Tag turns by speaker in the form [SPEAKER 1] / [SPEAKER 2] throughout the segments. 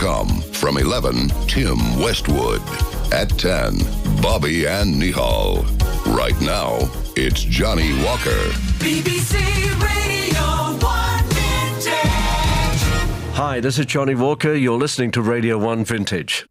[SPEAKER 1] come. From 11, Tim Westwood. At 10, Bobby and Nihal. Right now, it's Johnnie Walker.
[SPEAKER 2] BBC Radio 1 Vintage.
[SPEAKER 3] Hi, this is Johnnie Walker. You're listening to Radio 1 Vintage.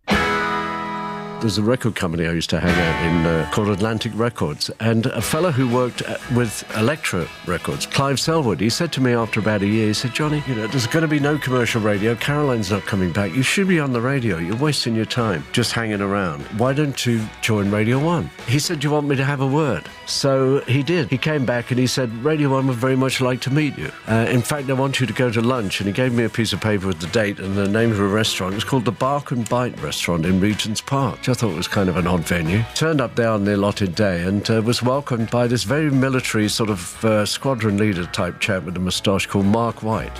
[SPEAKER 3] There's a record company I used to hang out in called Atlantic Records, and a fellow who worked with Elektra Records, Clive Selwood, he said to me after about a year, he said, Johnny, there's going to be no commercial radio. Caroline's not coming back. You should be on the radio. You're wasting your time just hanging around. Why don't you join Radio 1? He said, do you want me to have a word? So he did. He came back and he said, Radio 1 would very much like to meet you. In fact, I want you to go to lunch. And he gave me a piece of paper with the date and the name of a restaurant. It was called the Bark and Bite Restaurant in Regent's Park. I thought it was kind of an odd venue. Turned up there on the allotted day and was welcomed by this very military sort of squadron leader type chap with a moustache called Mark White.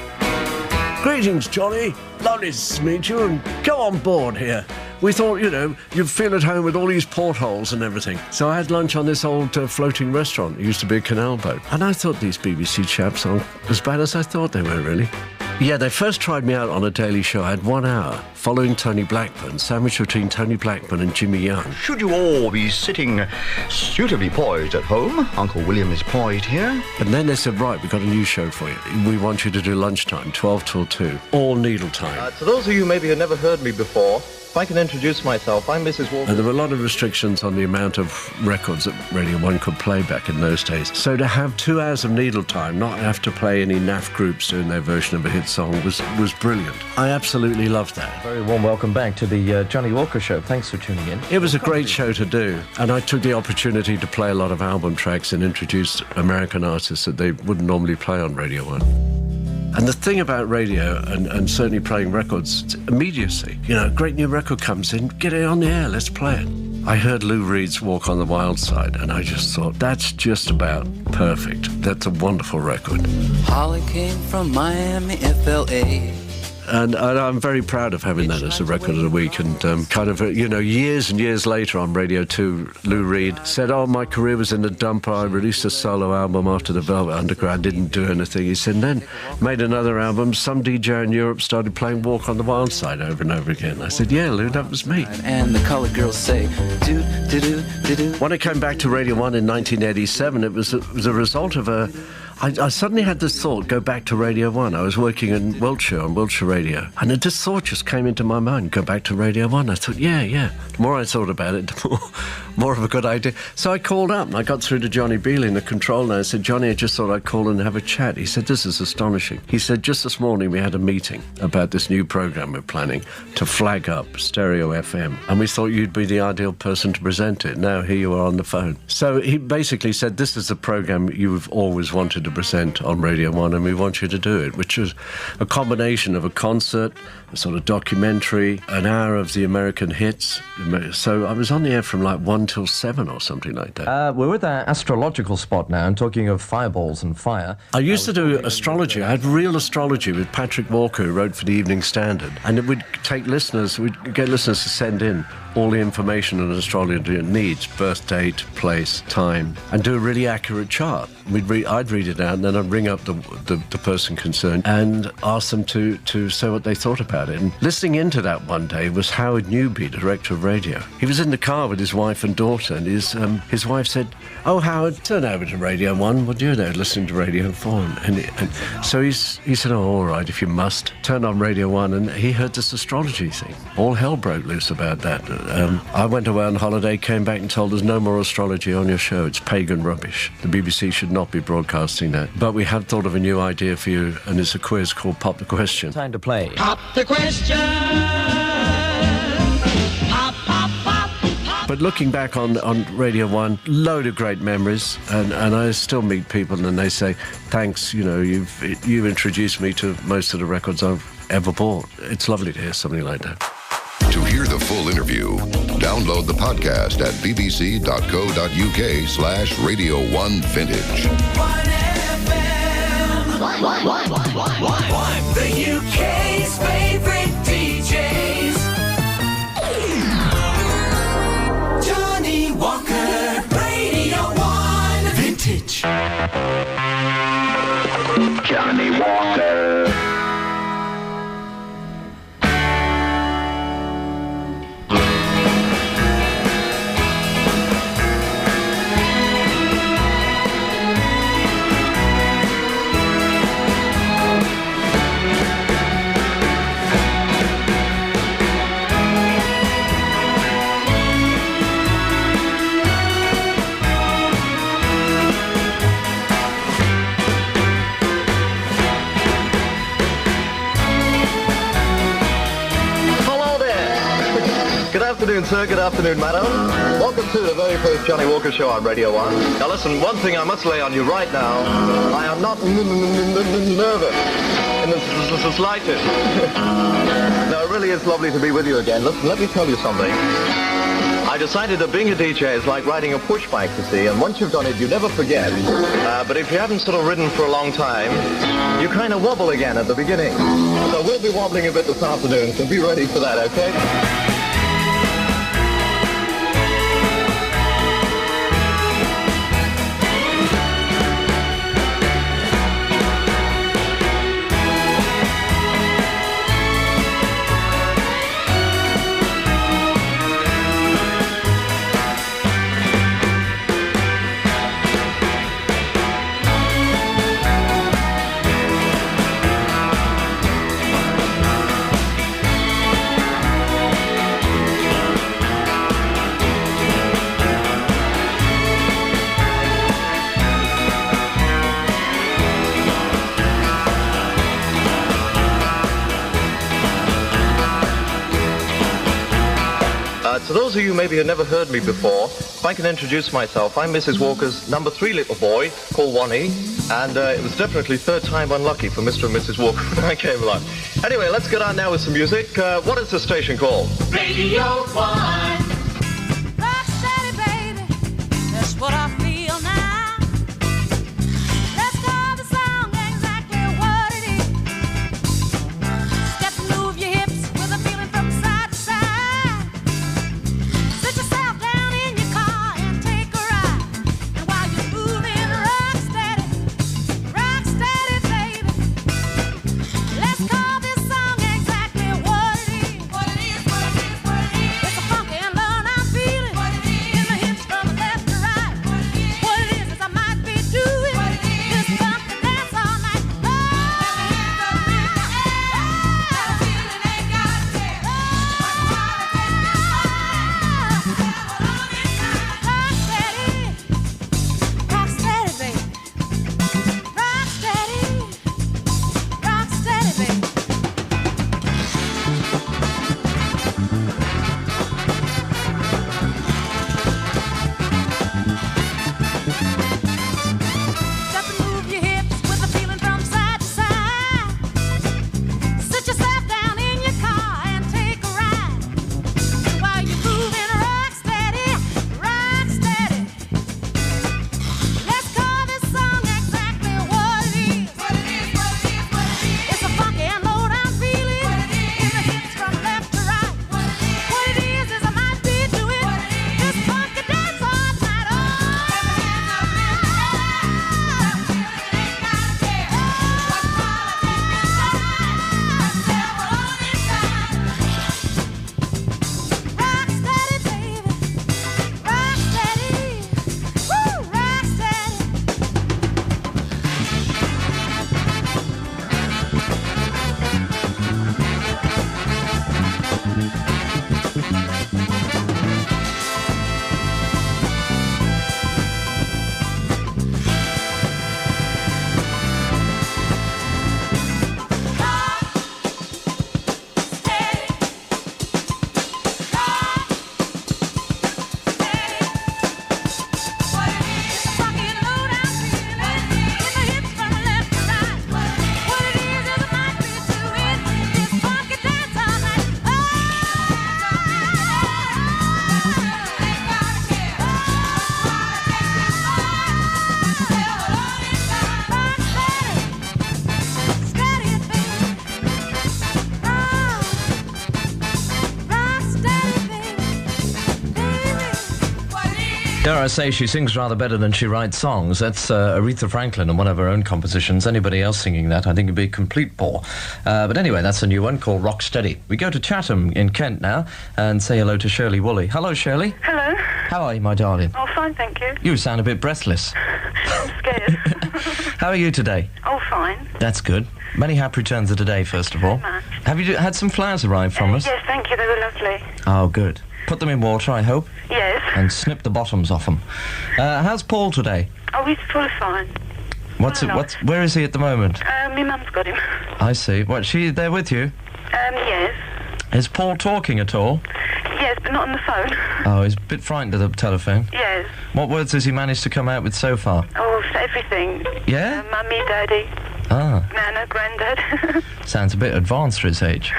[SPEAKER 3] Greetings, Johnny. Lovely to meet you and go on board here. We thought, you'd feel at home with all these portholes and everything. So I had lunch on this old floating restaurant. It used to be a canal boat. And I thought these BBC chaps aren't as bad as I thought they were, really. Yeah, they first tried me out on a daily show. I had 1 hour following Tony Blackburn, sandwiched between Tony Blackburn and Jimmy Young.
[SPEAKER 4] Should you all be sitting suitably poised at home? Uncle William is poised here.
[SPEAKER 3] And then they said, right, we've got a new show for you. We want you to do lunchtime, 12 till 2, all needle time.
[SPEAKER 5] To those of you maybe who never heard me before, if I can introduce myself, I'm Mrs. Walker.
[SPEAKER 3] And there were a lot of restrictions on the amount of records that Radio 1 could play back in those days. So to have 2 hours of needle time, not have to play any naff groups doing their version of a hit song, was brilliant. I absolutely loved that.
[SPEAKER 6] Very warm welcome back to the Johnnie Walker Show. Thanks for tuning in.
[SPEAKER 3] It was a great show to do, and I took the opportunity to play a lot of album tracks and introduce American artists that they wouldn't normally play on Radio 1. And the thing about radio, and certainly playing records, it's immediacy. A great new record comes in, get it on the air, let's play it. I heard Lou Reed's Walk on the Wild Side, and I just thought, that's just about perfect. That's a wonderful record.
[SPEAKER 2] Holly came from Miami, FLA.
[SPEAKER 3] And I'm very proud of having that as a record of the week. And years and years later on Radio 2, Lou Reed said, my career was in the dumper. I released a solo album after the Velvet Underground, didn't do anything. He said, and then made another album. Some DJ in Europe started playing Walk on the Wild Side over and over again. I said, yeah, Lou, that was me.
[SPEAKER 2] And the colored girls say, do, do, do, do, do.
[SPEAKER 3] When I came back to Radio 1 in 1987, it was a result of I suddenly had this thought, go back to Radio 1. I was working in Wiltshire, on Wiltshire Radio. And this thought just came into my mind, go back to Radio 1. I thought, yeah. The more I thought about it, the more of a good idea. So I called up and I got through to Johnny Beale in the control and I said, Johnny, I just thought I'd call and have a chat. He said, this is astonishing. He said, just this morning we had a meeting about this new program we're planning to flag up Stereo FM. And we thought you'd be the ideal person to present it. Now here you are on the phone. So he basically said, this is the program you've always wanted to present on Radio 1 and we want you to do it, which is a combination of a concert, a sort of documentary, an hour of the American hits. So I was on the air from like 1 till 7 or something like that.
[SPEAKER 6] We're with our astrological spot now and talking of fireballs and fire.
[SPEAKER 3] I used to do astrology. I had real astrology with Patrick Walker, who wrote for the Evening Standard. And it would take listeners, we'd get listeners to send in all the information an astrologer needs, birth date, place, time, and do a really accurate chart. I'd read it out and then I'd ring up the person concerned and ask them to say what they thought about it. And listening into that one day was Howard Newby, director of radio. He was in the car with his wife and daughter, and his wife said, "Oh, Howard, turn over to Radio 1. What do you know, listening to Radio 4?" And so he said, "Oh, all right, if you must." Turn on Radio 1, and he heard this astrology thing. All hell broke loose about that. I went away on holiday, came back and told there's no more astrology on your show. It's pagan rubbish. The BBC should not be broadcasting that. But we have thought of a new idea for you, and it's a quiz called Pop the Question.
[SPEAKER 6] Time to play.
[SPEAKER 2] Pop the question. Pop, pop, pop, pop.
[SPEAKER 3] But looking back on Radio 1, load of great memories, and I still meet people and they say, thanks, you've introduced me to most of the records I've ever bought. It's lovely to hear something like that.
[SPEAKER 1] To hear the full interview, download the podcast at bbc.co.uk/Radio1Vintage.
[SPEAKER 2] 1FM. The UK's favourite DJs. Johnnie Walker, Radio 1 Vintage.
[SPEAKER 4] Johnnie Walker.
[SPEAKER 5] afternoon, sir. Good afternoon, madam. Welcome to the very first Johnny Walker Show on Radio 1. Now listen, one thing I must lay on you right now. I am not nervous in the slightest. No, it really is lovely to be with you again. Listen, let me tell you something. I decided that being a DJ is like riding a push bike, you see, and once you've done it, you never forget. But if you haven't sort of ridden for a long time, you kind of wobble again at the beginning. So we'll be wobbling a bit this afternoon, so be ready for that, okay? To those of you maybe who never heard me before, if I can introduce myself, I'm Mrs. Walker's number 3 little boy called Johnnie, and it was definitely third time unlucky for Mr. and Mrs. Walker when I came along. Anyway, let's get on now with some music. What is the station called?
[SPEAKER 7] Radio 1. Rock steady, baby, that's what I feel now. Let's call the song exactly what it is. Step and move your hips with a feeling from side to side. Sit yourself down in your car and take a ride. And while you're moving, rock steady, baby. Let's call this song exactly what it is. What it is, what it is, what it is. It's a funky and low I'm feeling. What it is. In the hips from left to right. What it is I might be doing. What it is. This funk and dance all night. Oh, that feeling ain't got a care. Rock steady, baby. Rock steady, baby. Step and move your hips with a feeling from side to side. Sit yourself down in your car and take a ride. While you're moving, rock steady, rock steady. Let's call this song exactly what it is. What it is, what it is, what it is. It's a funky and low down feeling. What it is. In the hips from left to right. What it is I might be doing. What it is. This funky dance all night. Oh, rock steady, baby. Rock steady. Woo, rock steady.
[SPEAKER 6] Dare I say she sings rather better than she writes songs. That's Aretha Franklin and one of her own compositions. Anybody else singing that, I think it'd be a complete bore. But anyway, that's a new one called Rock Steady. We go to Chatham in Kent now and say hello to Shirley Woolley. Hello, Shirley.
[SPEAKER 8] Hello.
[SPEAKER 6] How are you, my darling?
[SPEAKER 8] Oh, fine, thank you.
[SPEAKER 6] You sound a bit breathless.
[SPEAKER 8] I'm scared.
[SPEAKER 6] How are you today?
[SPEAKER 8] Oh, fine.
[SPEAKER 6] That's good. Many happy returns of the day, first of all.
[SPEAKER 8] Very much.
[SPEAKER 6] Have you had some flowers arrive from us?
[SPEAKER 8] Yes, thank you. They were lovely.
[SPEAKER 6] Oh, good. Put them in water, I hope,
[SPEAKER 8] Yes.
[SPEAKER 6] and snip the bottoms off them. How's Paul today?
[SPEAKER 8] Oh, he's fully fine.
[SPEAKER 6] Where is he at the moment?
[SPEAKER 8] My mum's got him.
[SPEAKER 6] I see. What, she there with you?
[SPEAKER 8] Yes.
[SPEAKER 6] Is Paul talking at all?
[SPEAKER 8] Yes, but not on the phone.
[SPEAKER 6] Oh, he's a bit frightened of the telephone.
[SPEAKER 8] Yes.
[SPEAKER 6] What words has he managed to come out with so far?
[SPEAKER 8] Oh, everything.
[SPEAKER 6] Yeah?
[SPEAKER 8] Mummy, Daddy,
[SPEAKER 6] Ah,
[SPEAKER 8] Nana, Grandad.
[SPEAKER 6] sounds a bit advanced for his age.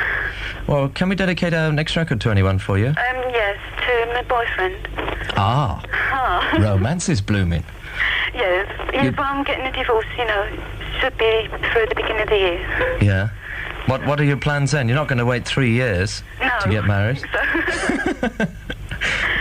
[SPEAKER 6] Well, can we dedicate our next record to anyone for you?
[SPEAKER 8] Yes, to my boyfriend.
[SPEAKER 6] Ah,
[SPEAKER 8] Ah.
[SPEAKER 6] romance is blooming.
[SPEAKER 8] Yes. If I'm getting a divorce, should be through the beginning of the year.
[SPEAKER 6] Yeah. What are your plans then? You're not going to wait 3 years to get married?
[SPEAKER 8] So.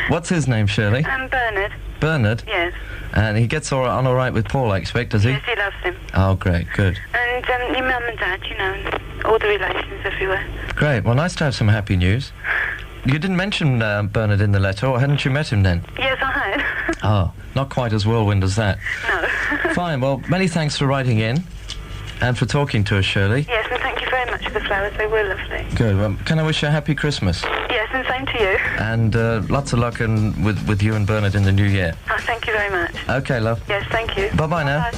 [SPEAKER 6] What's his name, Shirley?
[SPEAKER 8] Bernard.
[SPEAKER 6] Bernard?
[SPEAKER 8] Yes.
[SPEAKER 6] And he gets on all right with Paul, I expect, does he?
[SPEAKER 8] Yes, he loves him.
[SPEAKER 6] Oh, great, good.
[SPEAKER 8] And your mum and dad, and all the relations everywhere.
[SPEAKER 6] Great, well, nice to have some happy news. You didn't mention Bernard in the letter, or hadn't you met him then?
[SPEAKER 8] Yes, I had.
[SPEAKER 6] Oh, not quite as whirlwind as that.
[SPEAKER 8] No.
[SPEAKER 6] Fine, well, many thanks for writing in and for talking to us, Shirley.
[SPEAKER 8] Yes, and thank you very much for the flowers. They were lovely.
[SPEAKER 6] Good, well, can I wish you a happy Christmas?
[SPEAKER 8] Yes, and same to you.
[SPEAKER 6] And lots of luck with you and Bernard in the new year.
[SPEAKER 8] Oh, thank you very much.
[SPEAKER 6] Okay, love.
[SPEAKER 8] Yes, thank you.
[SPEAKER 6] Bye-bye now.
[SPEAKER 8] Bye.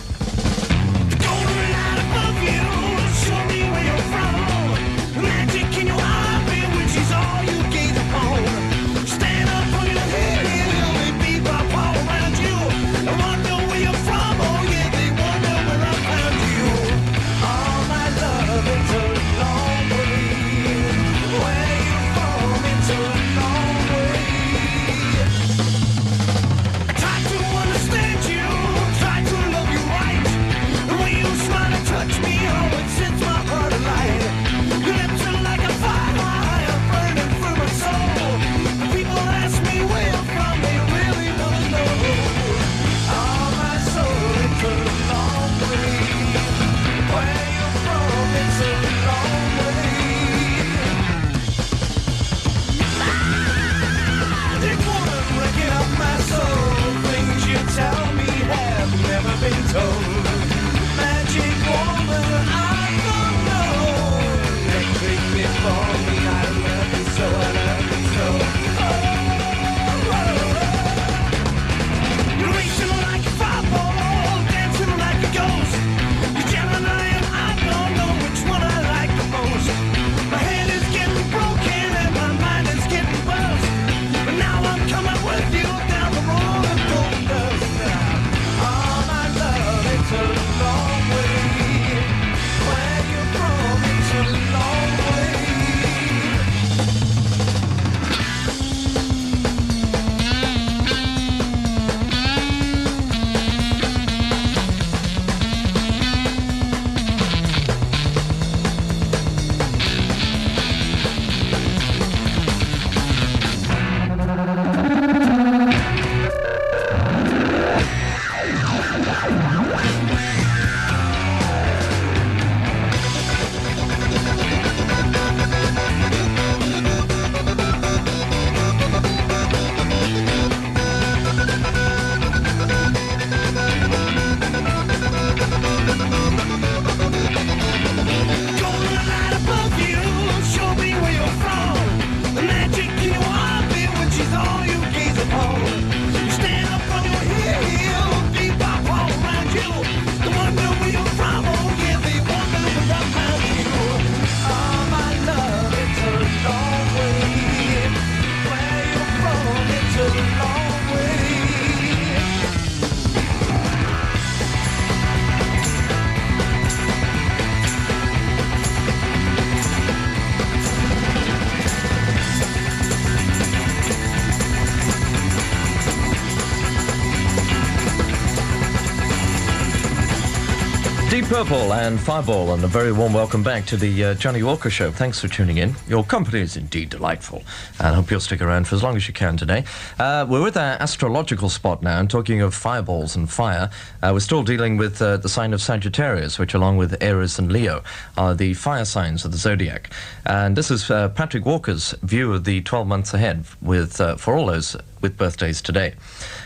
[SPEAKER 6] Deep Purple and Fireball, and a very warm welcome back to the Johnnie Walker Show. Thanks for tuning in. Your company is indeed delightful, and I hope you'll stick around for as long as you can today. We're with our astrological spot now, and talking of fireballs and fire, we're still dealing with the sign of Sagittarius, which along with Aries and Leo are the fire signs of the zodiac. And this is Patrick Walker's view of the 12 months ahead with for all those with birthdays today.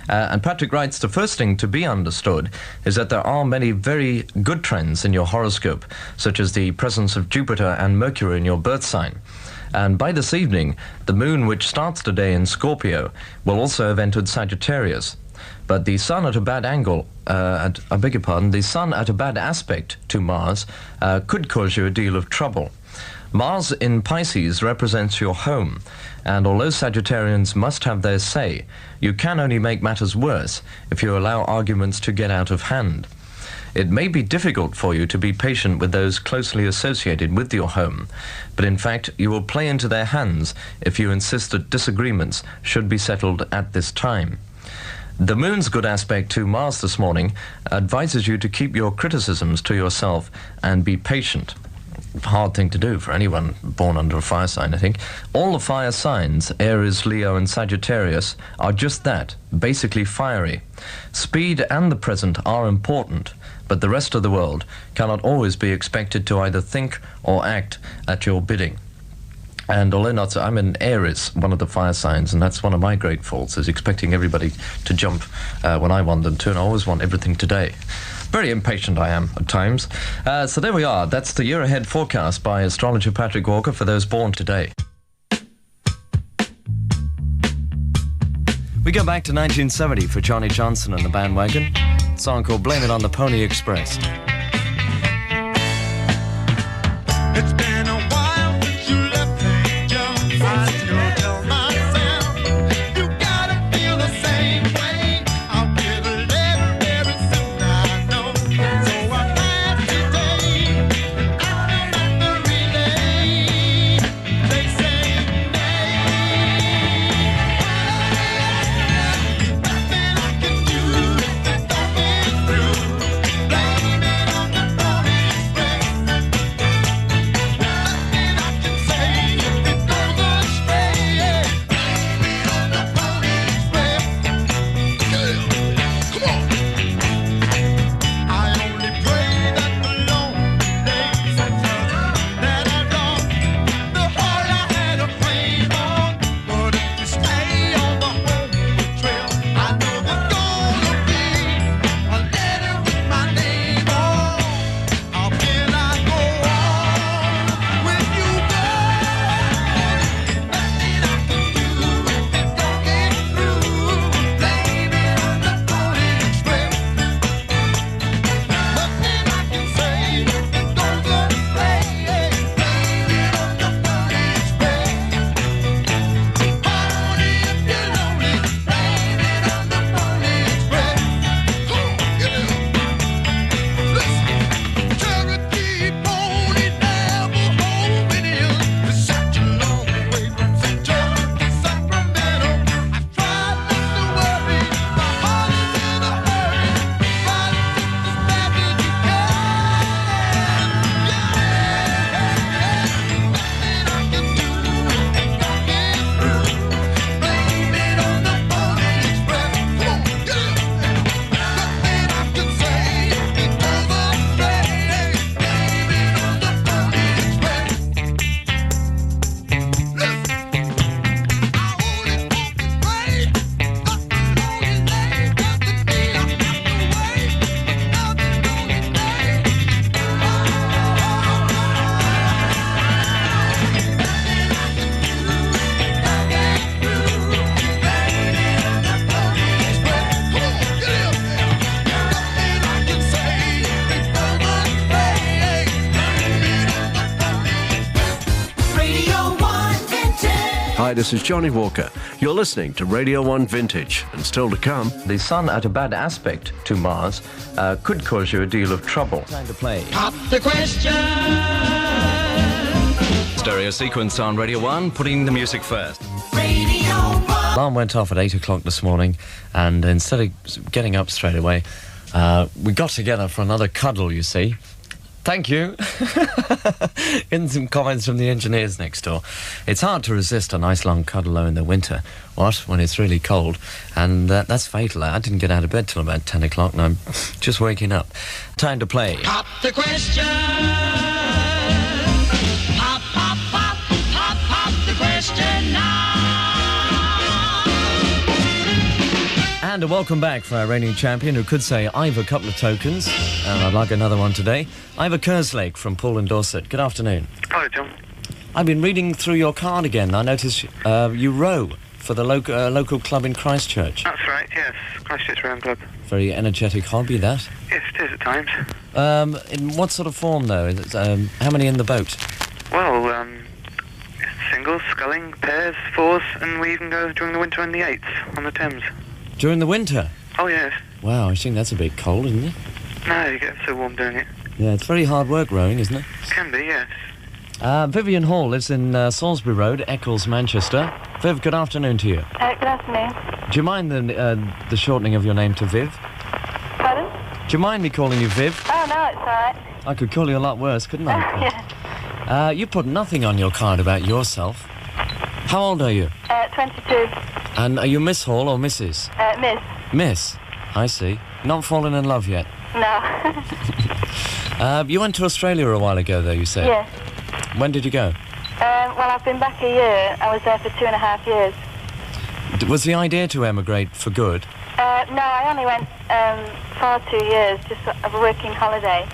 [SPEAKER 6] And Patrick writes, the first thing to be understood is that there are many very good trends in your horoscope, such as the presence of Jupiter and Mercury in your birth sign. And by this evening, the moon, which starts today in Scorpio, will also have entered Sagittarius. But the sun at a bad angle, the sun at a bad aspect to Mars could cause you a deal of trouble. Mars in Pisces represents your home, and although Sagittarians must have their say, you can only make matters worse if you allow arguments to get out of hand. It may be difficult for you to be patient with those closely associated with your home, but in fact you will play into their hands if you insist that disagreements should be settled at this time. The Moon's good aspect to Mars this morning advises you to keep your criticisms to yourself and be patient. Hard thing to do for anyone born under a fire sign, I think. All the fire signs, Aries, Leo and Sagittarius, are just that, basically fiery. Speed and the present are important, but the rest of the world cannot always be expected to either think or act at your bidding. And although not so, I'm an Aries, one of the fire signs, and that's one of my great faults, is expecting everybody to jump when I want them to, and I always want everything today. Very impatient I am at times. So there we are. That's the year ahead forecast by astrologer Patrick Walker for those born today. We go back to 1970 for Johnny Johnson and the Bandwagon. A song called Blame It on the Pony Express.
[SPEAKER 9] It's been a while since you left me, Joe. I still tell myself you gotta feel the same way. I'll get a letter very soon, I know. So I laugh today, and I'm at the relay. They say nay. Nothing I can do to talk it through. Blame it on the Pony Express.
[SPEAKER 3] Hi, this is Johnny Walker. You're listening to Radio 1 Vintage, and still to come.
[SPEAKER 6] The Sun at a bad aspect to Mars could cause you a deal of trouble. Time to play.
[SPEAKER 9] Pop the question.
[SPEAKER 6] Stereo sequence on Radio 1, putting the music first.
[SPEAKER 9] Radio 1.
[SPEAKER 6] Alarm went off at 8 o'clock this morning, and instead of getting up straight away, we got together for another cuddle, you see. Thank you. Getting some comments from the engineers next door. It's hard to resist a nice long cuddle though in the winter. What? When it's really cold. And that's fatal. I didn't get out of bed till about 10 o'clock and I'm just waking up. Time to play.
[SPEAKER 9] Pop the question. Pop, pop, pop, pop, pop the question now.
[SPEAKER 6] And a welcome back for our reigning champion who could say, I've a couple of tokens, and I'd like another one today. Ivor Kerslake from Poole in Dorset. Good afternoon.
[SPEAKER 10] Hello, John.
[SPEAKER 6] I've been reading through your card again. I noticed you row for the local club in Christchurch.
[SPEAKER 10] That's right, yes. Christchurch Rowing Club.
[SPEAKER 6] Very energetic hobby, that.
[SPEAKER 10] Yes, it is at times.
[SPEAKER 6] In what sort of form, though? How many in the boat?
[SPEAKER 10] Well, singles, sculling, pairs, fours, and we even go during the winter on the 8s on the Thames.
[SPEAKER 6] During the winter?
[SPEAKER 10] Oh, yes.
[SPEAKER 6] Wow, I think that's a bit cold, isn't it?
[SPEAKER 10] No, you get so warm doing it.
[SPEAKER 6] Yeah, it's very hard work rowing, isn't it?
[SPEAKER 10] Can be, yes.
[SPEAKER 6] Vivian Hall lives in Salisbury Road, Eccles, Manchester. Viv, good afternoon to you.
[SPEAKER 8] Good afternoon.
[SPEAKER 6] Do you mind the shortening of your name to Viv?
[SPEAKER 8] Pardon?
[SPEAKER 6] Do you mind me calling you Viv?
[SPEAKER 8] Oh, no, it's all right.
[SPEAKER 6] I could call you a lot worse, couldn't I?
[SPEAKER 8] Yeah.
[SPEAKER 6] You put nothing on your card about yourself. How old are you?
[SPEAKER 8] 22.
[SPEAKER 6] And are you Miss Hall or Mrs.?
[SPEAKER 8] Miss.
[SPEAKER 6] Miss? I see. Not fallen in love yet?
[SPEAKER 8] No.
[SPEAKER 6] You went to Australia a while ago, though, you said?
[SPEAKER 8] Yes.
[SPEAKER 6] When did you go?
[SPEAKER 8] Well, I've been back a year. I was there for 2.5 years.
[SPEAKER 6] Was the idea to emigrate for good?
[SPEAKER 8] No, I only went for 2 years, just of a working holiday.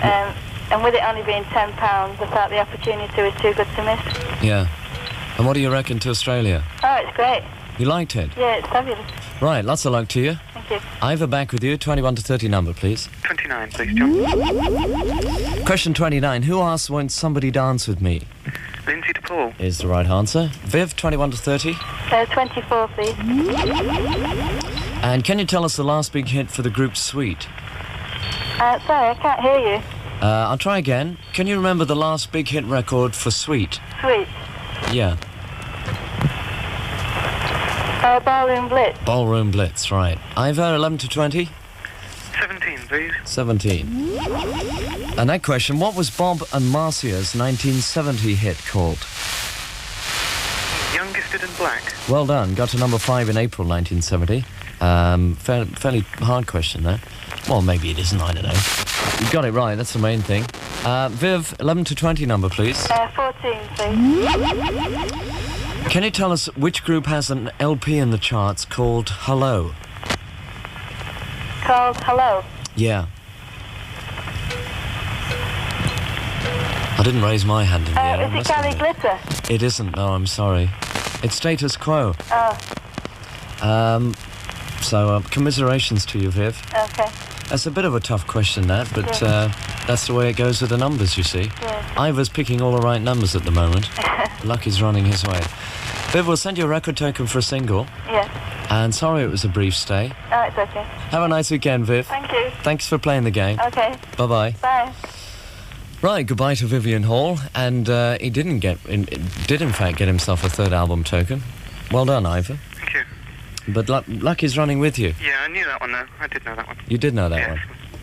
[SPEAKER 8] And with it only being £10, I thought the opportunity was too good to miss.
[SPEAKER 6] Yeah. And what do you reckon to Australia?
[SPEAKER 8] Oh, it's great.
[SPEAKER 6] You liked it?
[SPEAKER 8] Yeah, it's fabulous.
[SPEAKER 6] Right, lots of luck to you.
[SPEAKER 8] Thank you.
[SPEAKER 6] Ivor, back with you. 21 to 30 number, please.
[SPEAKER 10] 29, please, John.
[SPEAKER 6] Question 29. Who asked Won't Somebody Dance With Me?
[SPEAKER 10] Lindsay DePaul.
[SPEAKER 6] Is the right answer. Viv, 21 to 30.
[SPEAKER 8] 24, please.
[SPEAKER 6] And can you tell us the last big hit for the group Sweet?
[SPEAKER 8] Sorry, I can't hear you.
[SPEAKER 6] I'll try again. Can you remember the last big hit record for Sweet?
[SPEAKER 8] Sweet.
[SPEAKER 6] Yeah.
[SPEAKER 8] Ballroom Blitz.
[SPEAKER 6] Ballroom Blitz, right. Ivor, 11 to 20.
[SPEAKER 10] 17, please.
[SPEAKER 6] 17. And that question, what was Bob and Marcia's 1970 hit called?
[SPEAKER 10] Young, Gifted and Black.
[SPEAKER 6] Well done. Got to number 5 in April 1970. Fairly hard question, though. Well, maybe it isn't, I don't know. You got it right, that's the main thing. Viv, 11 to 20 number, please.
[SPEAKER 8] 14, please.
[SPEAKER 6] Can you tell us which group has an LP in the charts called Hello?
[SPEAKER 8] Called Hello.
[SPEAKER 6] Yeah. I didn't raise my hand in the air.
[SPEAKER 8] Is it Gary Glitter?
[SPEAKER 6] It isn't, no, I'm sorry. It's Status Quo.
[SPEAKER 8] Oh.
[SPEAKER 6] So, commiserations to you, Viv.
[SPEAKER 8] Okay.
[SPEAKER 6] That's a bit of a tough question, that, but that's the way it goes with the numbers, you see.
[SPEAKER 8] Yeah.
[SPEAKER 6] Ivor's picking all the right numbers at the moment. Luck is running his way. Viv, we'll send you a record token for a single.
[SPEAKER 8] Yes.
[SPEAKER 6] And sorry it was a brief stay.
[SPEAKER 8] Oh, it's okay.
[SPEAKER 6] Have a nice weekend, Viv.
[SPEAKER 8] Thank you.
[SPEAKER 6] Thanks for playing the game.
[SPEAKER 8] Okay.
[SPEAKER 6] Bye-bye.
[SPEAKER 8] Bye.
[SPEAKER 6] Right, goodbye to Vivian Hall. And he did in fact get himself a third album token. Well done, Ivor.
[SPEAKER 10] Thank you.
[SPEAKER 6] But luck is running with you.
[SPEAKER 10] Yeah, I knew that one, though. I did know that one.
[SPEAKER 6] You did know that one?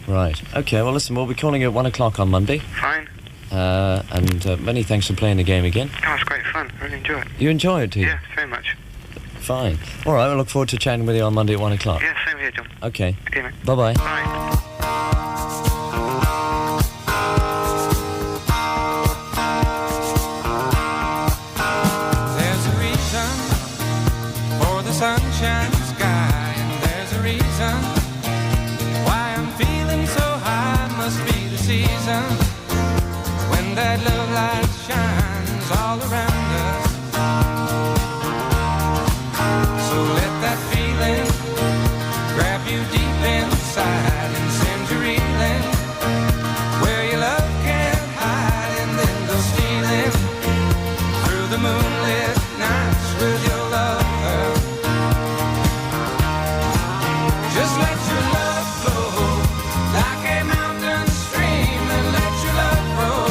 [SPEAKER 6] Right. Okay, well, listen, we'll be calling you at 1 o'clock on Monday.
[SPEAKER 10] Fine.
[SPEAKER 6] And many thanks for playing the game again.
[SPEAKER 10] Oh, it's great fun. I really enjoy it.
[SPEAKER 6] You enjoy it, do you?
[SPEAKER 10] Yeah, very much.
[SPEAKER 6] Fine. All right, we'll look forward to chatting with you on Monday at 1 o'clock.
[SPEAKER 10] Yeah, same here, John.
[SPEAKER 6] Okay.
[SPEAKER 10] Okay, mate.
[SPEAKER 6] Bye-bye.
[SPEAKER 10] Bye.
[SPEAKER 9] There's a reason for the sunshine sky, and there's a reason why I'm feeling so high. Must be the season when that love light shines all around us. So let that feeling grab you deep inside and send you reeling where your love can't hide, and then go stealing through the moonlit nights with your lover. Just let your love flow like a mountain stream, and let your love grow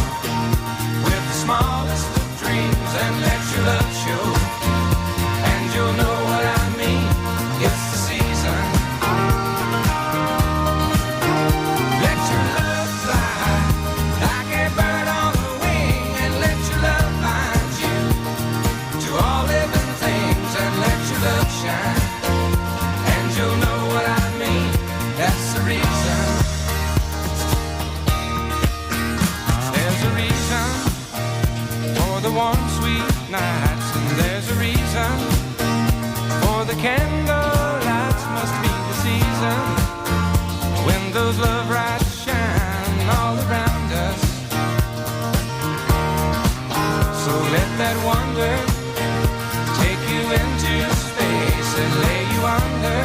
[SPEAKER 9] with the smallest of dreams, and let your love show, and you'll know what I mean. It's the season. Let your love fly like a bird on the wing, and let your love bind you to all living things, and let your love shine, and you'll know what I mean. That's the reason. There's a reason for the warm, sweet nights, and there's a reason for the candle lights. Must be the season when those love lights shine all around us. So let that wonder take you into space and lay you under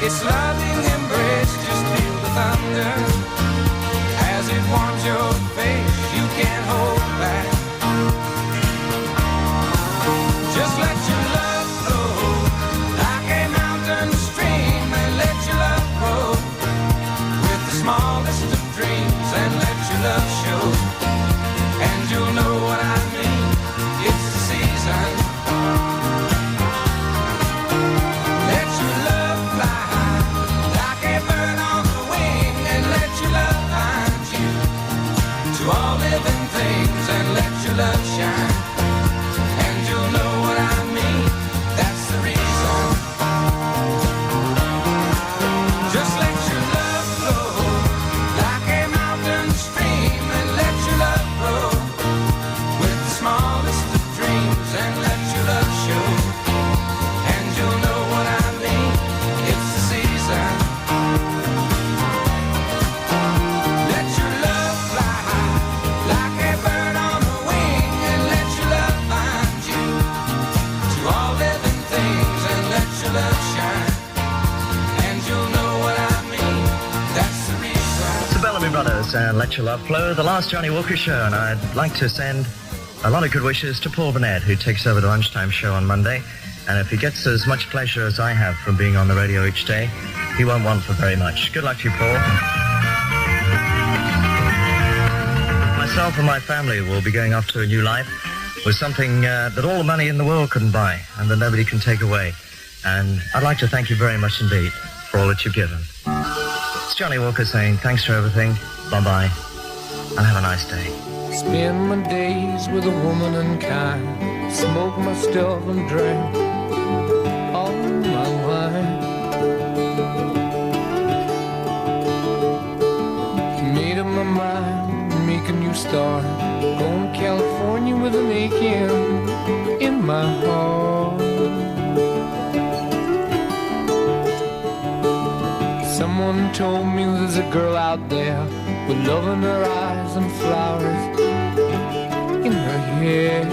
[SPEAKER 9] its loving embrace. Just feel the thunder as it warms your face. You can't hold back.
[SPEAKER 2] things and let your love shine. And you'll know what I mean. That's the reason. Just let your love flow like a mountain stream, and let your love grow with the smallest of dreams, and let your love show. And you'll know what I mean. It's the season. Let your love fly high like a bird on the wing, and let your love find you to all living things, and let your love shine. And you'll know what I mean. That's the reason.
[SPEAKER 4] It's the Bellamy Brothers and Let Your Love Flow, the last Johnnie Walker show, and I'd like to send a lot of good wishes to Paul Burnett, who takes over the lunchtime show on Monday. And if he gets as much pleasure as I have from being on the radio each day, he won't want for very much. Good luck to you, Paul. Myself and my family will be going off to a new life with something that all the money in the world couldn't buy and that nobody can take away. And I'd like to thank you very much indeed for all that you've given. It's Johnnie Walker saying thanks for everything, bye-bye, and have a nice day.
[SPEAKER 2] Spend my days with a woman unkind, smoke my stuff and drink all my wine. Made up my mind, make a new start, going to California with an aching in my heart. Someone told me there's a girl out there with love in her eyes and flowers in her hair.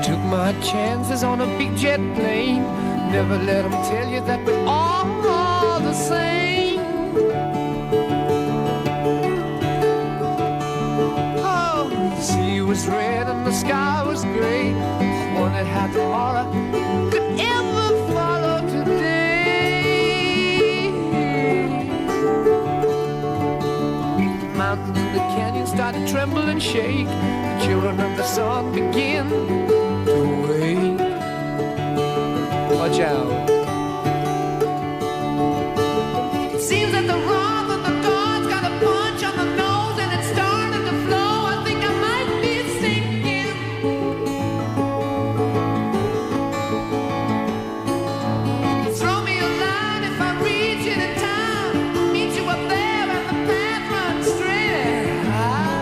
[SPEAKER 2] Took my chances on a big jet plane. Never let them tell you that we're all the same. Oh, the sea was red and the sky was gray. I wondered how tomorrow could ever follow today. The mountains in the canyon started to tremble and shake. The children of the sun begin to wake. Watch out. It seems that the wrath of the gods got a punch on the nose and it started to flow. I think I might be sinking. Throw me a line if I reach it in time. I'll meet you up there and the path runs straight high.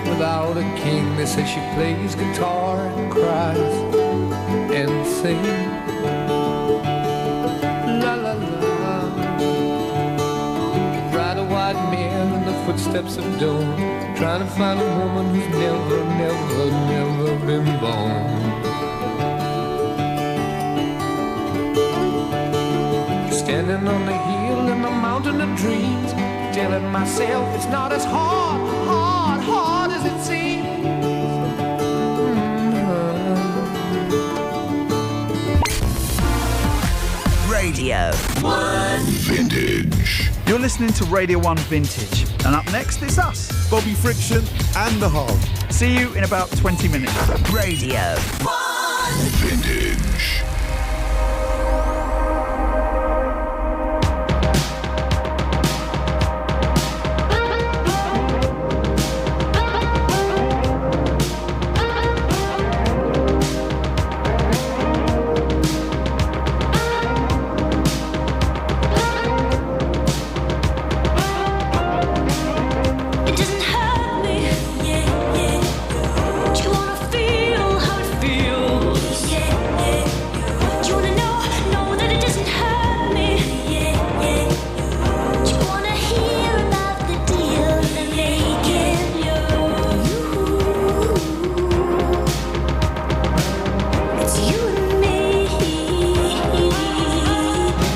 [SPEAKER 2] Without a king, they say she plays guitar and cries and sings. La la la. Ride a white mare in the footsteps of dawn, trying to find a woman who's never, never, never been born. Standing on the hill in the mountain of dreams, telling myself it's not as hard as it seems.
[SPEAKER 11] Radio 1
[SPEAKER 1] Vintage.
[SPEAKER 12] You're listening to Radio 1 Vintage. And up next, it's us, Bobby Friction and The Hog. See you in about 20 minutes.
[SPEAKER 11] Radio 1
[SPEAKER 1] Vintage.
[SPEAKER 7] It doesn't hurt me, yeah, yeah. Do you wanna feel how it feels? Yeah, yeah. Do you wanna know that it doesn't hurt me? Yeah, yeah. Do you wanna hear about the deal they're making? It's you and me.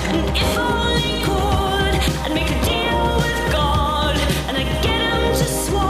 [SPEAKER 7] And if only could, I'd make a deal with God, and I'd get him to swallow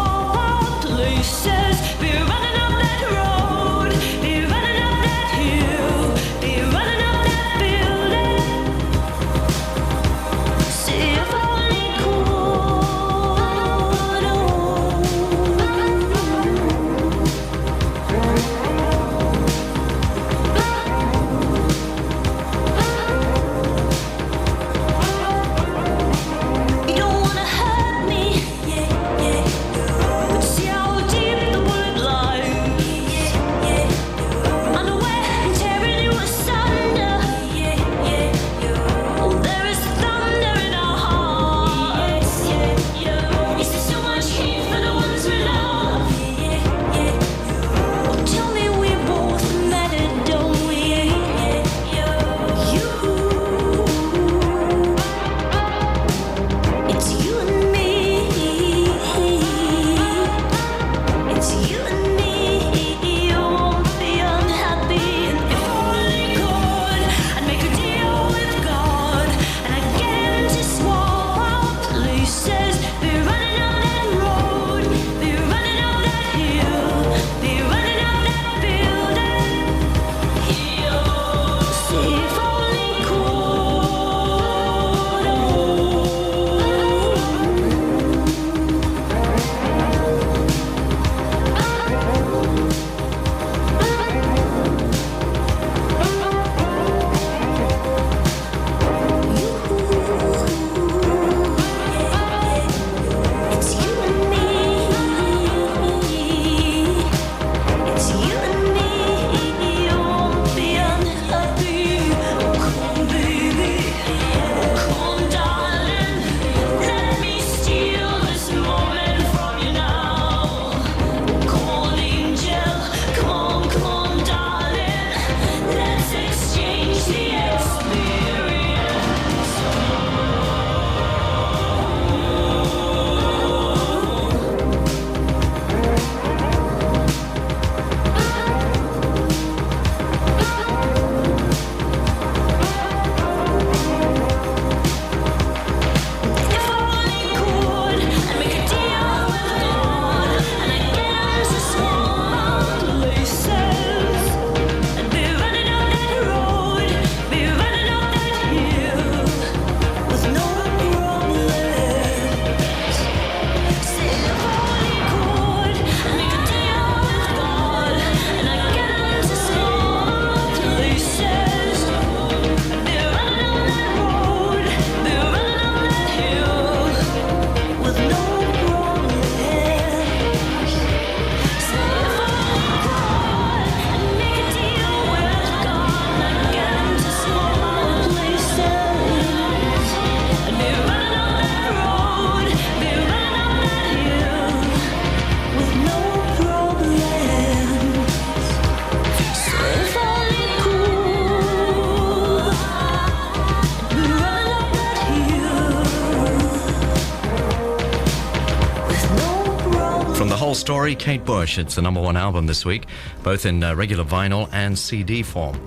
[SPEAKER 6] From The Whole Story, Kate Bush. It's the number one album this week, both in regular vinyl and CD form.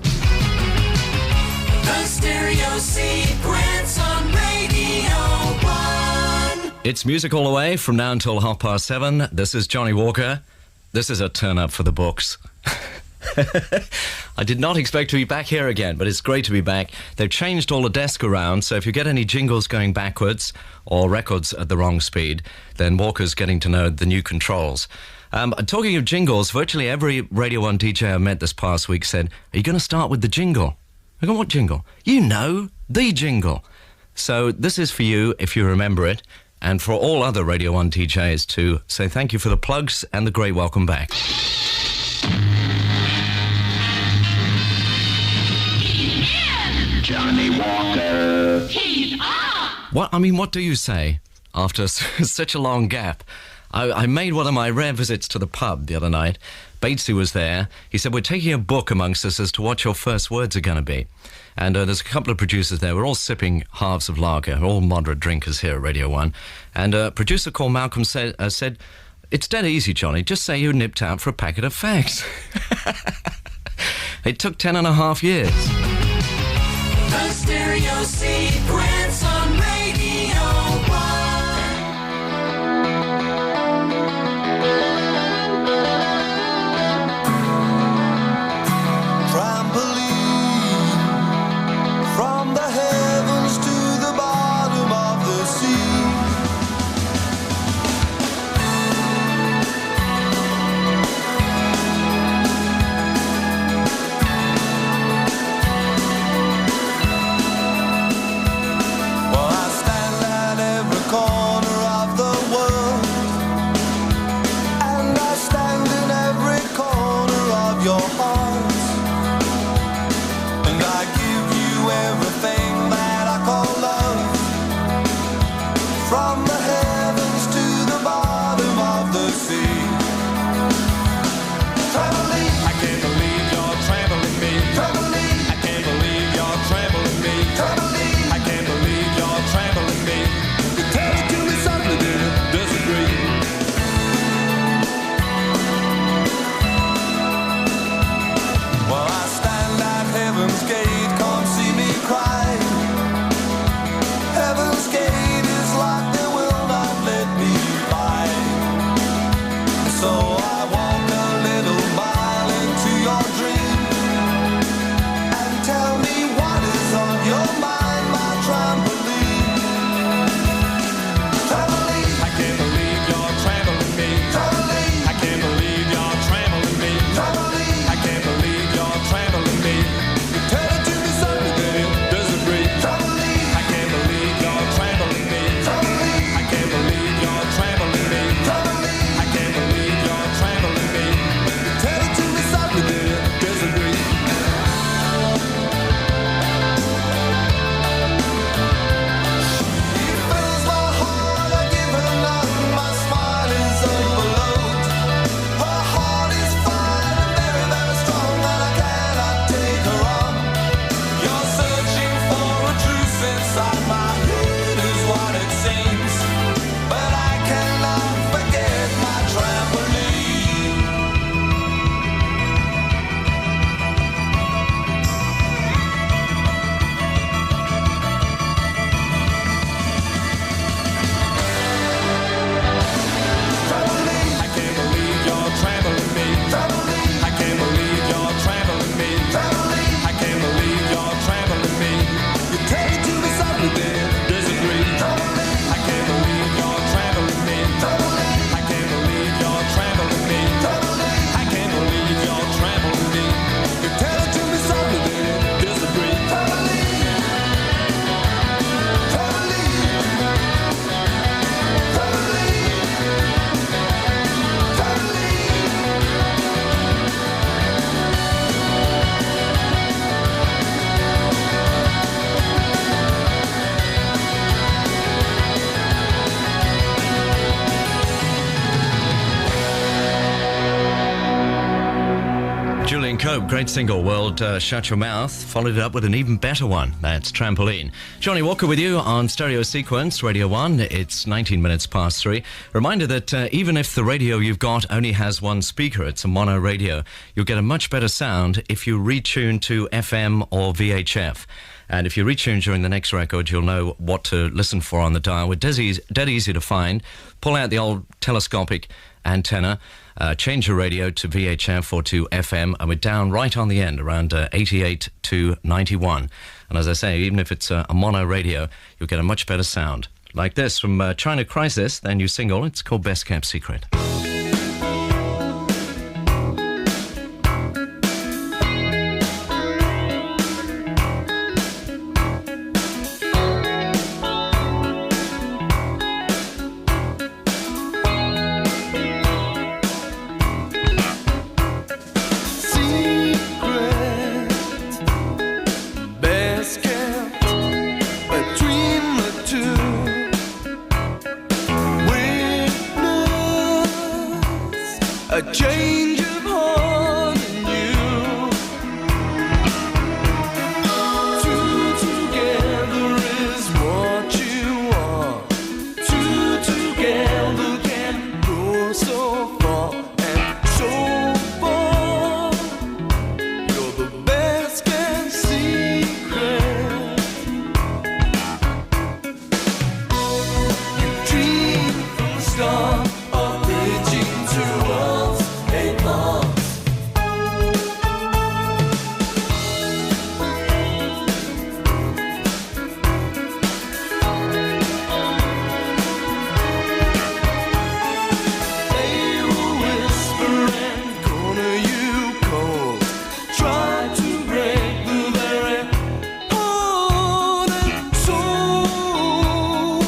[SPEAKER 2] The stereo sequence on Radio 1.
[SPEAKER 6] It's music all the way from now until 7:30. This is Johnnie Walker. This is a turn up for the books. I did not expect to be back here again, but it's great to be back. They've changed all the desk around, so if you get any jingles going backwards or records at the wrong speed, then Walker's getting to know the new controls. Talking of jingles, virtually every Radio 1 DJ I met this past week said, "Are you going to start with the jingle?" I go, "What jingle?" "You know, the jingle." So this is for you, if you remember it, and for all other Radio 1 DJs to say thank you for the plugs and the great welcome back.
[SPEAKER 13] Johnnie Walker. He's up.
[SPEAKER 6] What do you say after such a long gap? I made one of my rare visits to the pub the other night. Batesy was there. He said, "We're taking a book amongst us as to what your first words are going to be." And there's a couple of producers there. We're all sipping halves of lager, all moderate drinkers here at Radio 1. And a producer called Malcolm said, "It's dead easy, Johnny. Just say you nipped out for a packet of fags." It took 10.5 years.
[SPEAKER 2] The stereo sequence on Radio 1.
[SPEAKER 9] Trampoline from the heavens to the bottom of the sea.
[SPEAKER 6] Cope, great single, World Shut Your Mouth, followed it up with an even better one. That's Trampoline. Johnnie Walker with you on Stereo Sequence, Radio 1. It's 19 minutes past 3. Reminder that even if the radio you've got only has one speaker, it's a mono radio, you'll get a much better sound if you retune to FM or VHF. And if you retune during the next record, you'll know what to listen for on the dial. We're dead easy to find. Pull out the old telescopic antenna, change your radio to VHF or to FM, and we're down right on the end, around 88 to 91. And as I say, even if it's a mono radio, you'll get a much better sound. Like this from China Crisis, their new single. It's called Best Kept Secret.
[SPEAKER 9] A change of heart in you. Two together is what you are. Two together can go so far and so far. You're the best kept secret. You dream from the start of reaching towards a mark. They will whisper and corner you cold, try to break the very heart and soul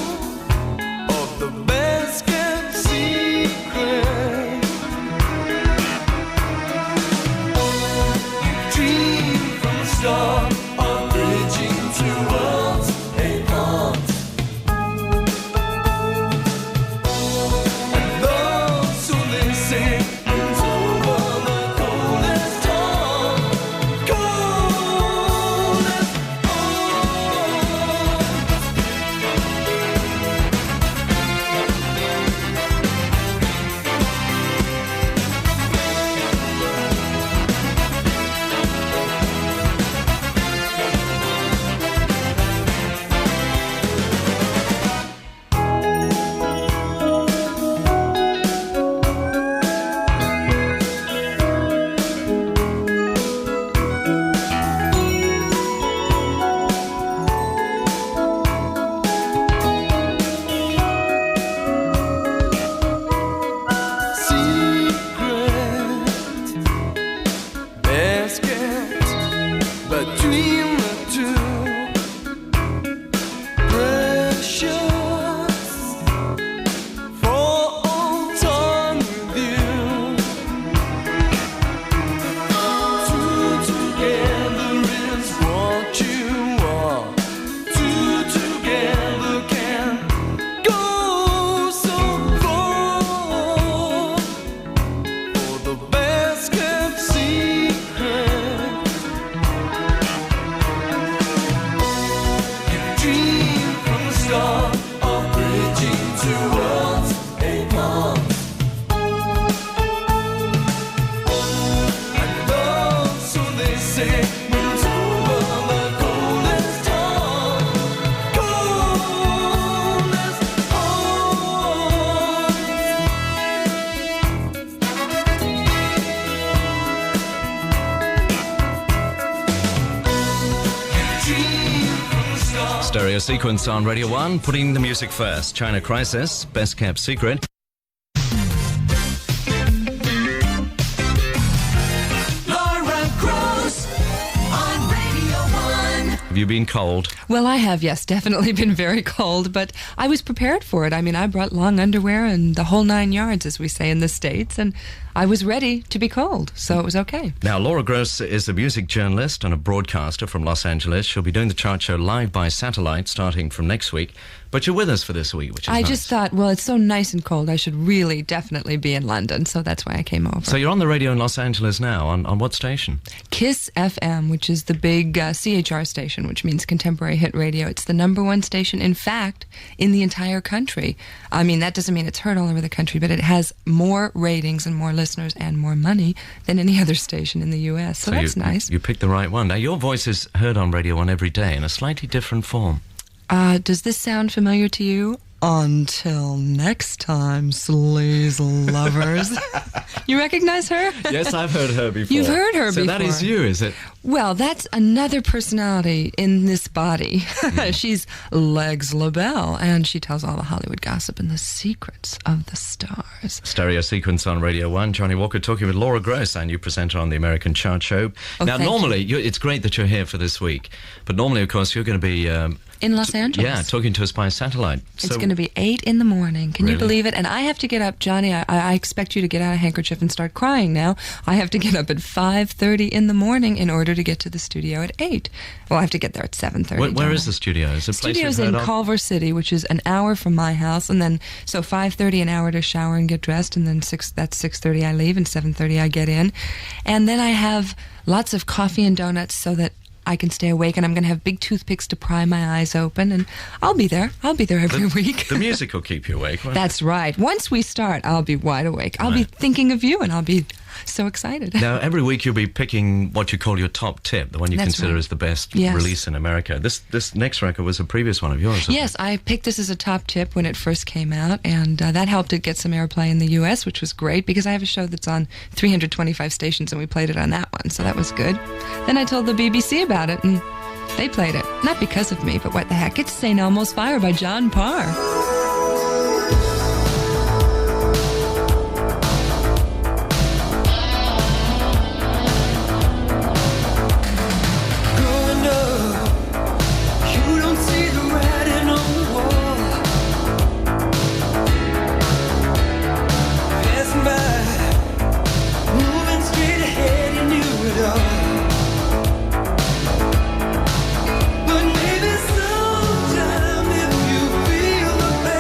[SPEAKER 9] of the best kept secret. You dream from the start of reaching towards a part. And love, so they say, is over the coldest heart. Coldest heart. Secret, best kept between the two. Precious for all time with you. Two together is what you are. Two together can go so far. For the best kept secret. You dream from the start of reaching towards a mark. And love, so they say, moves over the coldest heart. Coldest heart. You dream from the start.
[SPEAKER 6] Stereo Sequence on Radio 1, putting the music first. China Crisis, Best Kept Secret.
[SPEAKER 11] Laura Gross on Radio 1.
[SPEAKER 6] Have you been cold?
[SPEAKER 14] Well, I have, yes, definitely been very cold, but I was prepared for it. I mean, I brought long underwear and the whole 9 yards, as we say in the States, and I was ready to be cold, so it was okay.
[SPEAKER 6] Now, Laura Gross is a music journalist and a broadcaster from Los Angeles. She'll be doing the chart show live by satellite starting from next week. But you're with us for this week, which is
[SPEAKER 14] I
[SPEAKER 6] nice.
[SPEAKER 14] just thought, well, it's so nice and cold. I should really definitely be in London, so that's why I came over.
[SPEAKER 6] So you're on the radio in Los Angeles now. On what station?
[SPEAKER 14] KISS FM, which is the big CHR station, which means Contemporary Hit Radio. It's the #1 station, in fact, in the entire country. I mean, that doesn't mean it's heard all over the country, but it has more ratings and more listeners and more money than any other station in the U.S., so that's nice.
[SPEAKER 6] You picked the right one. Now, your voice is heard on Radio 1 every day in a slightly different form.
[SPEAKER 14] Does this sound familiar to you? Until next time, sleaze lovers. You recognize her?
[SPEAKER 6] Yes, I've heard her before.
[SPEAKER 14] You've heard her
[SPEAKER 6] so
[SPEAKER 14] before.
[SPEAKER 6] So that is you, is it?
[SPEAKER 14] Well, that's another personality in this body. She's Legs LaBelle, and she tells all the Hollywood gossip and the secrets of the stars.
[SPEAKER 6] Stereo Sequence on Radio 1. Johnny Walker talking with Laura Gross, our new presenter on the American Chart Show.
[SPEAKER 14] Oh,
[SPEAKER 6] now, normally, it's great that you're here for this week, but normally, of course, you're going to be...
[SPEAKER 14] in Los Angeles.
[SPEAKER 6] Yeah, talking to us by satellite.
[SPEAKER 14] It's going to be 8 in the morning. Can you
[SPEAKER 6] Really?
[SPEAKER 14] believe it? And I have to get up, Johnny, I expect you to get out a handkerchief and start crying now. I have to get up at 5:30 in the morning in order to get to the studio at 8. Well, I have to get there at 7:30.
[SPEAKER 6] Where is the studio? Is it a place
[SPEAKER 14] Studio's
[SPEAKER 6] you've
[SPEAKER 14] in
[SPEAKER 6] heard of?
[SPEAKER 14] Culver City, which is an hour from my house, and then so 5:30 an hour to shower and get dressed, and then 6:30 I leave, and 7:30 I get in, and then I have lots of coffee and donuts so that I can stay awake, and I'm going to have big toothpicks to pry my eyes open, and I'll be there. I'll be there every week.
[SPEAKER 6] The music will keep you awake, won't it?
[SPEAKER 14] That's right. Once we start, I'll be wide awake. I'll be thinking of you, and I'll be so excited.
[SPEAKER 6] Now, every week you'll be picking what you call your top tip, the one you
[SPEAKER 14] That's
[SPEAKER 6] consider
[SPEAKER 14] right.
[SPEAKER 6] as the best
[SPEAKER 14] Yes.
[SPEAKER 6] release in America. This next record was a previous one of yours, wasn't
[SPEAKER 14] Yes, I picked this as a top tip when it first came out, and that helped it get some airplay in the U.S., which was great, because I have a show that's on 325 stations, and we played it on that one, so that was good. Then I told the BBC about it, and they played it. Not because of me, but what the heck. It's St. Elmo's Fire by John Parr.
[SPEAKER 2] Growing up, you don't see the writing on the wall. Passing by, moving straight ahead, you knew it all. But maybe sometime if you feel the pain.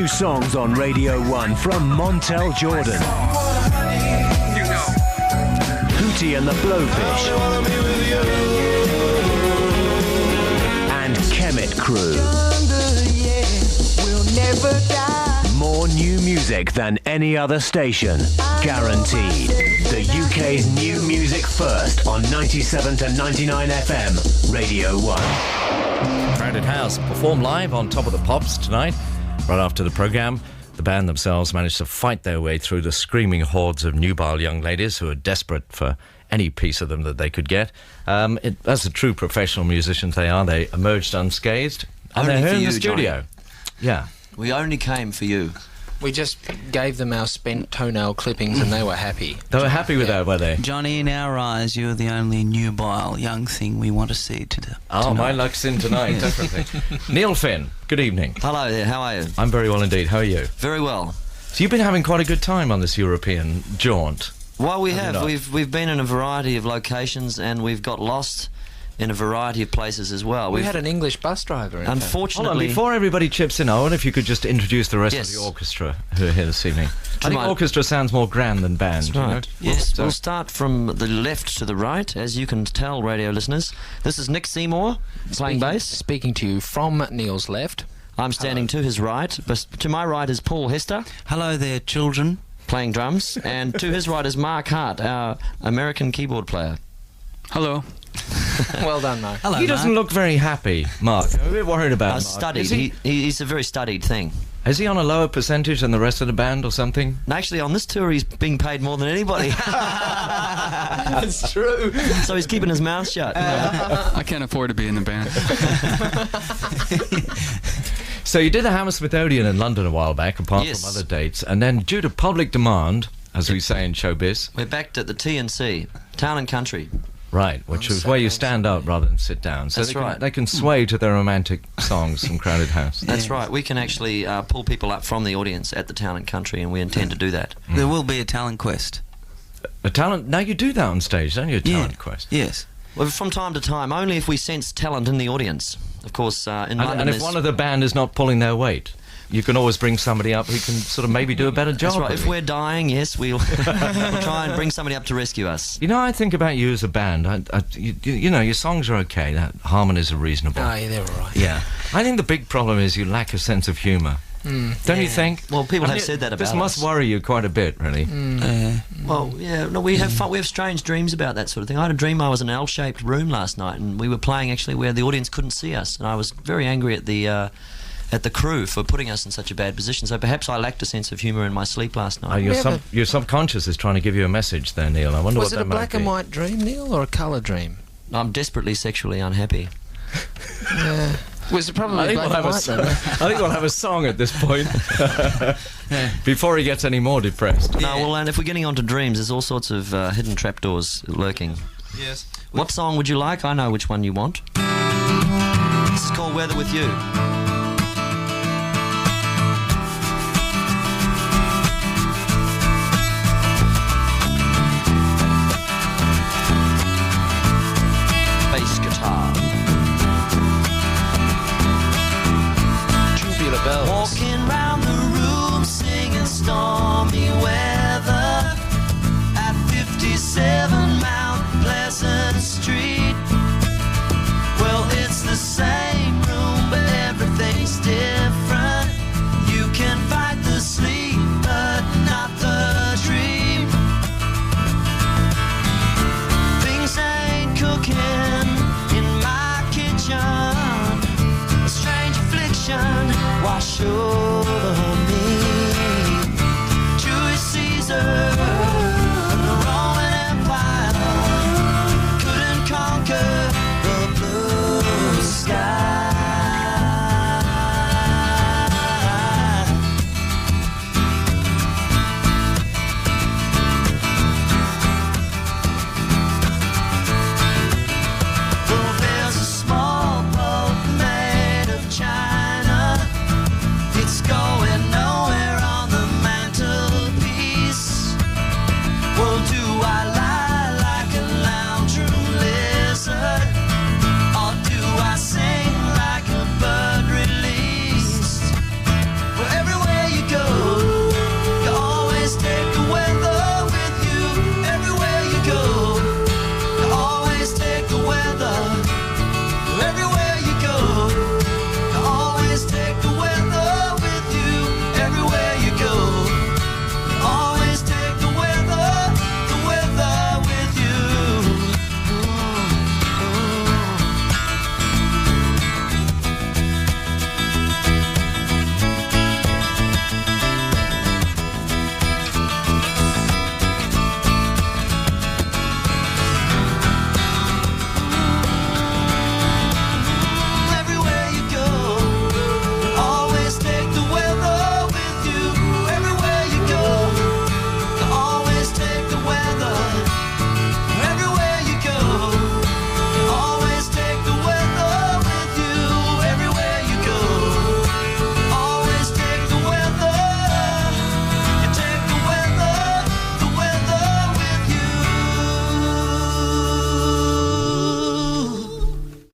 [SPEAKER 15] new songs on Radio 1 from Montel Jordan, Hootie and the Blowfish, and Kemet Crew. More new music than any other station. Guaranteed. The UK's new music first on 97 to 99 FM, Radio 1.
[SPEAKER 6] Crowded House perform live on Top of the Pops tonight. Right after the programme, the band themselves managed to fight their way through the screaming hordes of nubile young ladies who are desperate for any piece of them that they could get. As the true professional musicians they are, they emerged unscathed. And they're here in the studio.
[SPEAKER 16] Johnny.
[SPEAKER 6] Yeah.
[SPEAKER 16] We only came for you.
[SPEAKER 17] We just gave them our spent toenail clippings and they were happy.
[SPEAKER 6] They were happy with that, were they?
[SPEAKER 18] Johnny, in our eyes, you're the only nubile young thing we want to see today.
[SPEAKER 6] Oh, my luck's in tonight, definitely. Neil Finn, good evening.
[SPEAKER 16] Hello there, how are you?
[SPEAKER 6] I'm very well indeed. How are you?
[SPEAKER 16] Very well.
[SPEAKER 6] So you've been having quite a good time on this European jaunt.
[SPEAKER 16] Well, we have. We've been in a variety of locations and we've got lost in a variety of places as well.
[SPEAKER 17] We had an English bus driver.
[SPEAKER 16] Unfortunately...
[SPEAKER 6] Hold on, before everybody chips in, Owen, if you could just introduce the rest of the orchestra who are here this evening. I think orchestra sounds more grand than band.
[SPEAKER 16] That's right. You know? Yes, we'll start from the left to the right, as you can tell, radio listeners. This is Nick Seymour, playing bass.
[SPEAKER 17] Speaking to you from Neil's left.
[SPEAKER 16] I'm standing to his right, but to my right is Paul Hester.
[SPEAKER 18] Hello there, children.
[SPEAKER 16] Playing drums. And to his right is Mark Hart, our American keyboard player.
[SPEAKER 18] Hello.
[SPEAKER 17] Well done, Mark.
[SPEAKER 6] Hello, he doesn't look very happy, Mark. I'm a bit worried about Mark.
[SPEAKER 16] Studied. He's a very studied thing.
[SPEAKER 6] Is he on a lower percentage than the rest of the band or something?
[SPEAKER 16] Actually, on this tour, he's being paid more than anybody.
[SPEAKER 17] That's true.
[SPEAKER 16] So he's keeping his mouth shut.
[SPEAKER 19] I can't afford to be in the band.
[SPEAKER 6] So you did the Hammersmith Odeon in London a while back, apart
[SPEAKER 16] Yes.
[SPEAKER 6] from other dates, and then due to public demand, as we say in showbiz...
[SPEAKER 16] We're back at the T&C, Town and Country.
[SPEAKER 6] Right, which is where you stand up rather than sit down. So
[SPEAKER 16] That's right.
[SPEAKER 6] They can sway to their romantic songs from Crowded House.
[SPEAKER 16] That's right. We can actually pull people up from the audience at the Town and Country, and we intend to do that.
[SPEAKER 18] There will be a talent quest.
[SPEAKER 6] A talent... Now you do that on stage, don't you? A talent quest.
[SPEAKER 18] Yes.
[SPEAKER 16] Well, from time to time, only if we sense talent in the audience. Of course, in London...
[SPEAKER 6] And if one of the band is not pulling their weight, you can always bring somebody up who can sort of maybe do a better job.
[SPEAKER 16] That's right.
[SPEAKER 6] Really.
[SPEAKER 16] If we're dying, yes, we'll try and bring somebody up to rescue us.
[SPEAKER 6] You know, I think about you as a band. You know, your songs are okay. That harmonies are reasonable.
[SPEAKER 17] Oh, yeah, they're all right.
[SPEAKER 6] Yeah. I think the big problem is you lack a sense of humour. Don't you think?
[SPEAKER 16] Well, people have said that about
[SPEAKER 6] this must worry you quite a bit, really.
[SPEAKER 16] Well, yeah, no, we have fun. We have strange dreams about that sort of thing. I had a dream I was in an L-shaped room last night, and we were playing actually where the audience couldn't see us, and I was very angry at the crew for putting us in such a bad position. So perhaps I lacked a sense of humour in my sleep last night.
[SPEAKER 6] Your subconscious is trying to give you a message there, Neil. I wonder
[SPEAKER 17] Was
[SPEAKER 6] what
[SPEAKER 17] it
[SPEAKER 6] that
[SPEAKER 17] a black and white dream, Neil, or a colour dream?
[SPEAKER 16] I'm desperately sexually unhappy.
[SPEAKER 17] Was it probably black and white, then?
[SPEAKER 6] I think we'll have a song at this point before he gets any more depressed.
[SPEAKER 16] No, well, and if we're getting onto dreams, there's all sorts of hidden trapdoors lurking.
[SPEAKER 19] Yes.
[SPEAKER 16] What song would you like? I know which one you want. This is called Weather With You.